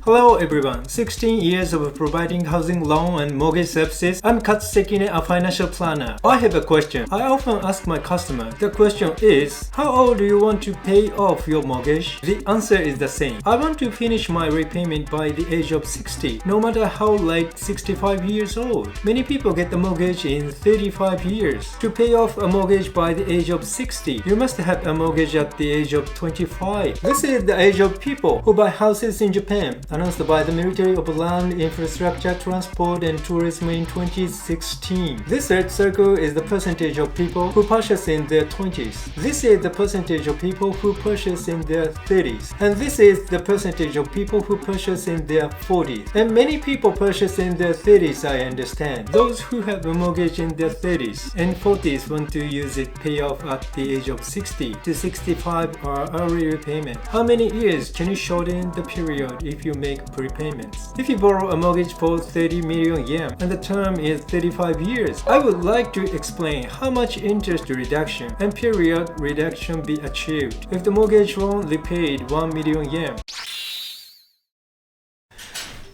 Hello everyone, 16 years of providing housing loan and mortgage services. I'm Katsunao Sekine, a financial planner. I have a question. I often ask my customer. The question is, how old do you want to pay off your mortgage? The answer is the same. I want to finish my repayment by the age of 60, no matter how late, 65 years old. Many people get the mortgage in 35 years. To pay off a mortgage by the age of 60, you must have a mortgage at the age of 25. This is the age of people who buy houses in Japan, announced by the Ministry of Land, Infrastructure, Transport and Tourism in 2016. This red circle is the percentage of people who purchase in their 20s. This is the percentage of people who purchase in their 30s. And this is the percentage of people who purchase in their 40s. And many people purchase in their 30s, I understand. Those who have a mortgage in their 30s and 40s want to use it pay off at the age of 60 to 65 or early repayment. How many years can you shorten the period if you make prepayments? If you borrow a mortgage for 30 million yen and the term is 35 years, I would like to explain how much interest reduction and period reduction be achieved if the mortgage loan repaid 1 million yen.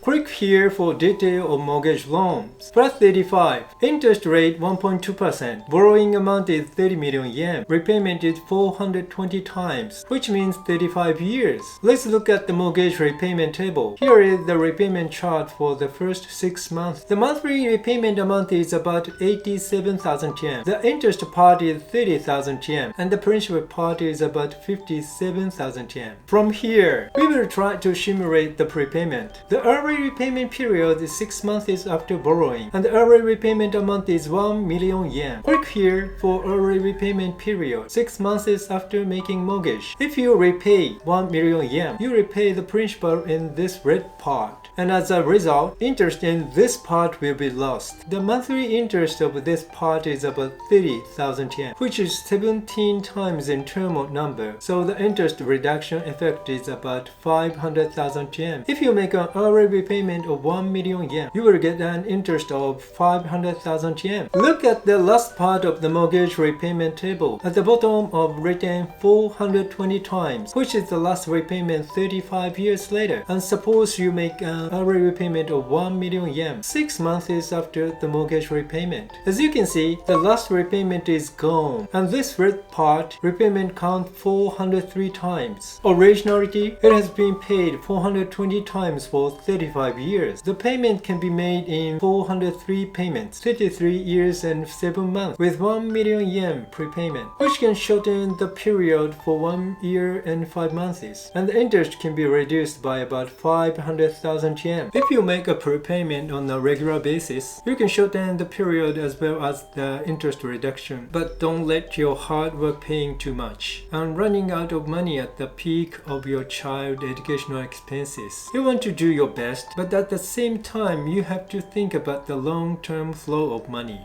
Click here for detail of mortgage loans. Plus 35. Interest rate 1.2%. Borrowing amount is 30 million yen. Repayment is 420 times, which means 35 years. Let's look at the mortgage repayment table. Here is the repayment chart for the first 6 months. The monthly repayment amount is about 87,000 yen. The interest part is 30,000 yen, and the principal part is about 57,000 yen. From here, we will try to simulate the prepayment. The early repayment period is 6 months after borrowing, and the early repayment amount is 1 million yen. Click here for early repayment period, 6 months after making mortgage. If you repay 1 million yen, you repay the principal in this red part. And as a result, interest in this part will be lost. The monthly interest of this part is about 30,000 yen, which is 17 times in term of number. So the interest reduction effect is about 500,000 yen. If you make an early repayment of 1 million yen, you will get an interest of 500,000 yen. Look at the last part of the mortgage repayment table. At the bottom of written 420 times, which is the last repayment 35 years later. And suppose you make an early repayment of 1 million yen 6 months after the mortgage repayment. As you can see, the last repayment is gone, and this red part repayment count 403 times. Originally, it has been paid 420 times for 35 years. The payment can be made in 403 payments, 33 years and 7 months, with 1 million yen prepayment, which can shorten the period for 1 year and 5 months, and the interest can be reduced by about 500,000 yen. If you make a prepayment on a regular basis, you can shorten the period as well as the interest reduction. But don't let your hard work paying too much and running out of money at the peak of your child educational expenses. You want to do your best, but at the same time you have to think about the long-term flow of money.